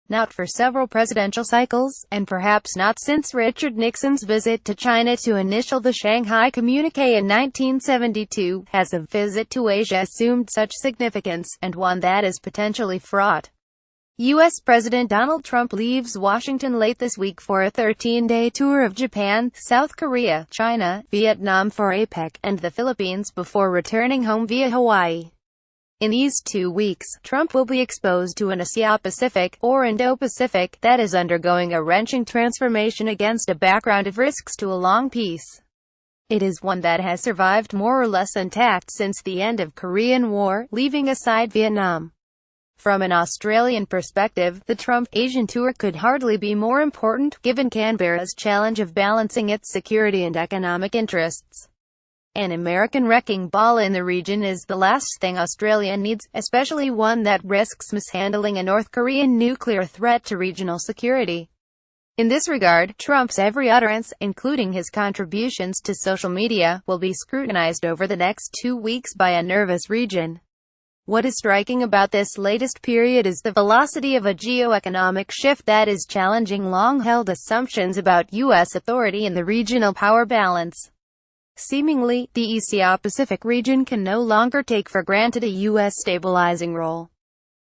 not for several presidential cycles, and perhaps not since Richard Nixon's visit to China to initial the Shanghai Communique in 1972, has a visit to Asia assumed such significance, and one that is potentially fraught. U.S. President Donald Trump leaves Washington late this week for a 13-day tour of Japan, South Korea, China, Vietnam for APEC, and the Philippines before returning home via Hawaii. In these 2 weeks, Trump will be exposed to an Asia-Pacific, or Indo-Pacific, that is undergoing a wrenching transformation against a background of risks to a long peace. It is one that has survived more or less intact since the end of Korean War, leaving aside Vietnam. From an Australian perspective, the Trump Asian tour could hardly be more important, given Canberra's challenge of balancing its security and economic interests. An American wrecking ball in the region is the last thing Australia needs, especially one that risks mishandling a North Korean nuclear threat to regional security. In this regard, Trump's every utterance, including his contributions to social media, will be scrutinized over the next 2 weeks by a nervous region. What is striking about this latest period is the velocity of a geo-economic shift that is challenging long-held assumptions about U.S. authority in the regional power balance. Seemingly, the Asia-Pacific region can no longer take for granted a U.S. stabilizing role.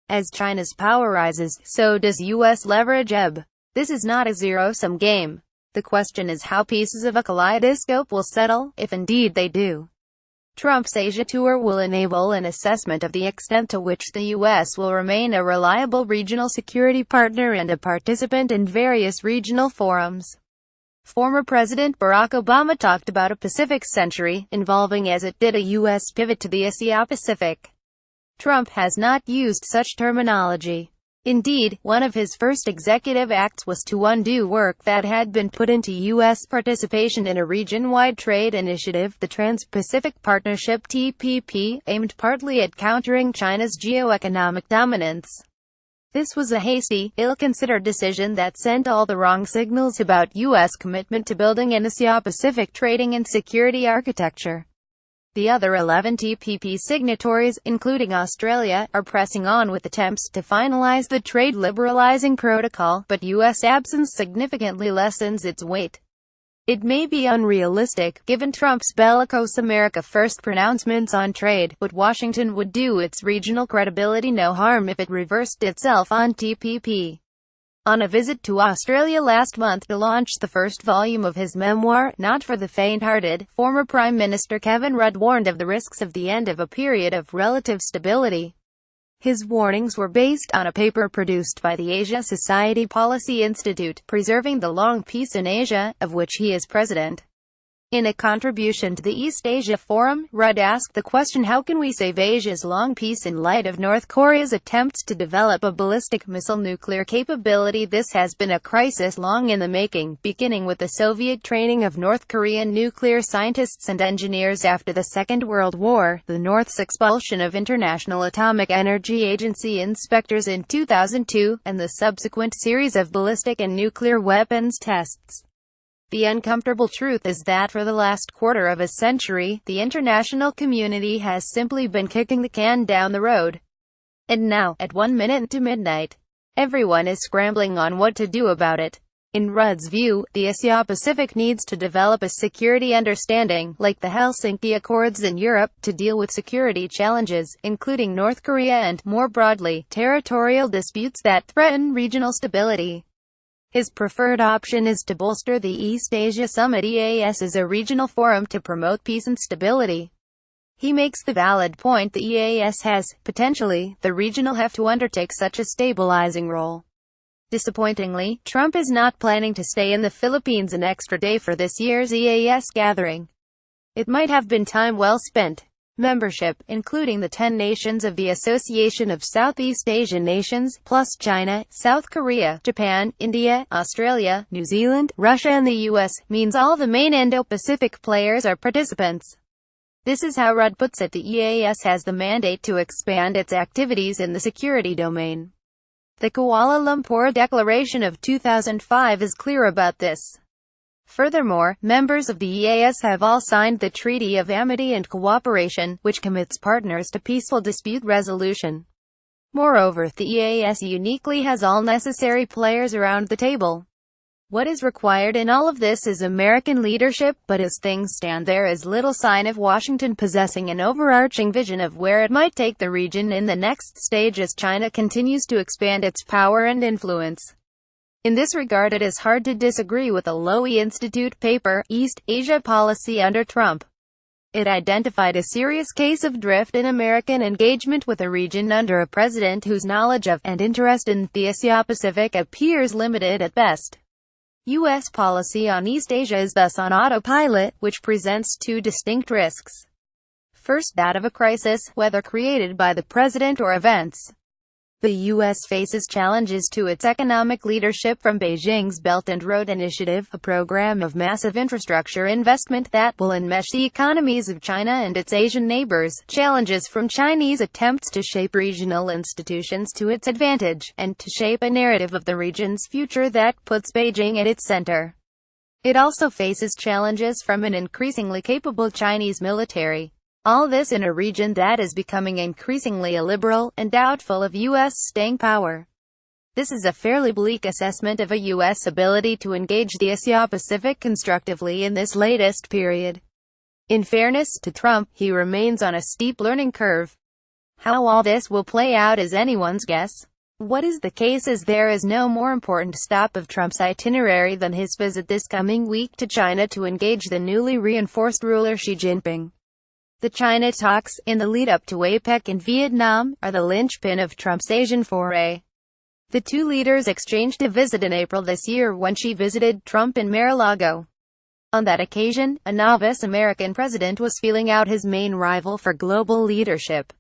As China's power rises, so does U.S. leverage ebb. This is not a zero-sum game. The question is how pieces of a kaleidoscope will settle, if indeed they do. Trump's Asia tour will enable an assessment of the extent to which the U.S. will remain a reliable regional security partner and a participant in various regional forums. Former President Barack Obama talked about a Pacific century, involving as it did a U.S. pivot to the Asia-Pacific. Trump has not used such terminology. Indeed, one of his first executive acts was to undo work that had been put into U.S. participation in a region-wide trade initiative, the Trans-Pacific Partnership (TPP), aimed partly at countering China's geo-economic dominance. This was a hasty, ill-considered decision that sent all the wrong signals about U.S. commitment to building an Asia-Pacific trading and security architecture. The other 11 TPP signatories, including Australia, are pressing on with attempts to finalize the trade liberalizing protocol, but U.S. absence significantly lessens its weight. It may be unrealistic, given Trump's bellicose America First pronouncements on trade, but Washington would do its regional credibility no harm if it reversed itself on TPP. On a visit to Australia last month to launch the first volume of his memoir, Not for the Faint-Hearted, former Prime Minister Kevin Rudd warned of the risks of the end of a period of relative stability. His warnings were based on a paper produced by the Asia Society Policy Institute, Preserving the Long Peace in Asia, of which he is president. In a contribution to the East Asia Forum, Rudd asked the question, how can we save Asia's long peace in light of North Korea's attempts to develop a ballistic missile nuclear capability? This has been a crisis long in the making, beginning with the Soviet training of North Korean nuclear scientists and engineers after the Second World War, the North's expulsion of International Atomic Energy Agency inspectors in 2002, and the subsequent series of ballistic and nuclear weapons tests. The uncomfortable truth is that for the last quarter of a century, the international community has simply been kicking the can down the road. And now, at 1 minute to midnight, everyone is scrambling on what to do about it. In Rudd's view, the Asia-Pacific needs to develop a security understanding, like the Helsinki Accords in Europe, to deal with security challenges, including North Korea and, more broadly, territorial disputes that threaten regional stability. His preferred option is to bolster the East Asia Summit (EAS) as a regional forum to promote peace and stability. He makes the valid point the EAS has, potentially, the regional heft to undertake such a stabilizing role. Disappointingly, Trump is not planning to stay in the Philippines an extra day for this year's EAS gathering. It might have been time well spent. Membership, including the 10 nations of the Association of Southeast Asian Nations, plus China, South Korea, Japan, India, Australia, New Zealand, Russia and the US, means all the main Indo-Pacific players are participants. This is how Rudd puts it: the EAS has the mandate to expand its activities in the security domain. The Kuala Lumpur Declaration of 2005 is clear about this. Furthermore, members of the EAS have all signed the Treaty of Amity and Cooperation, which commits partners to peaceful dispute resolution. Moreover, the EAS uniquely has all necessary players around the table. What is required in all of this is American leadership, but as things stand there is little sign of Washington possessing an overarching vision of where it might take the region in the next stage as China continues to expand its power and influence. In this regard, it is hard to disagree with the Lowy Institute paper, East Asia Policy under Trump. It identified a serious case of drift in American engagement with a region under a president whose knowledge of, and interest in, the Asia-Pacific appears limited at best. U.S. policy on East Asia is thus on autopilot, which presents two distinct risks. First, that of a crisis, whether created by the president or events. The U.S. faces challenges to its economic leadership from Beijing's Belt and Road Initiative, a program of massive infrastructure investment that will enmesh the economies of China and its Asian neighbors, challenges from Chinese attempts to shape regional institutions to its advantage, and to shape a narrative of the region's future that puts Beijing at its center. It also faces challenges from an increasingly capable Chinese military. All this in a region that is becoming increasingly illiberal, and doubtful of U.S. staying power. This is a fairly bleak assessment of a U.S. ability to engage the Asia-Pacific constructively in this latest period. In fairness to Trump, he remains on a steep learning curve. How all this will play out is anyone's guess. What is the case is there is no more important stop of Trump's itinerary than his visit this coming week to China to engage the newly reinforced ruler Xi Jinping. The China talks, in the lead-up to APEC in Vietnam, are the linchpin of Trump's Asian foray. The two leaders exchanged a visit in April this year when Xi visited Trump in Mar-a-Lago. On that occasion, a novice American president was feeling out his main rival for global leadership.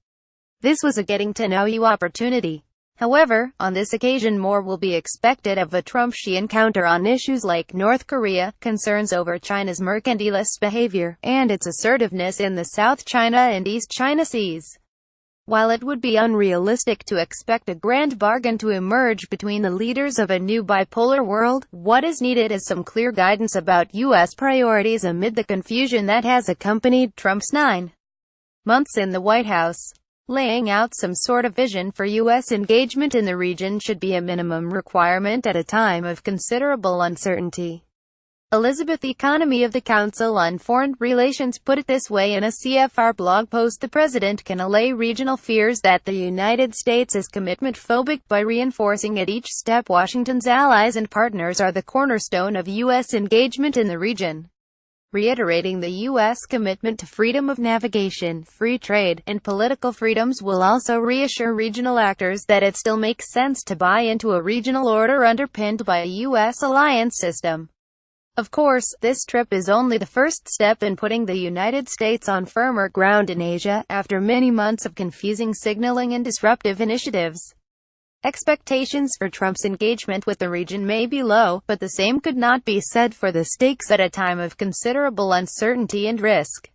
This was a getting-to-know-you opportunity. However, on this occasion more will be expected of a Trump-Xi encounter on issues like North Korea, concerns over China's mercantilist behavior, and its assertiveness in the South China and East China Seas. While it would be unrealistic to expect a grand bargain to emerge between the leaders of a new bipolar world, what is needed is some clear guidance about U.S. priorities amid the confusion that has accompanied Trump's 9 months in the White House. Laying out some sort of vision for U.S. engagement in the region should be a minimum requirement at a time of considerable uncertainty. Elizabeth Economy of the Council on Foreign Relations put it this way in a CFR blog post: the president can allay regional fears that the United States is commitment-phobic by reinforcing at each step Washington's allies and partners are the cornerstone of U.S. engagement in the region. Reiterating the U.S. commitment to freedom of navigation, free trade, and political freedoms will also reassure regional actors that it still makes sense to buy into a regional order underpinned by a U.S. alliance system. Of course, this trip is only the first step in putting the United States on firmer ground in Asia, after many months of confusing signaling and disruptive initiatives. Expectations for Trump's engagement with the region may be low, but the same could not be said for the stakes at a time of considerable uncertainty and risk.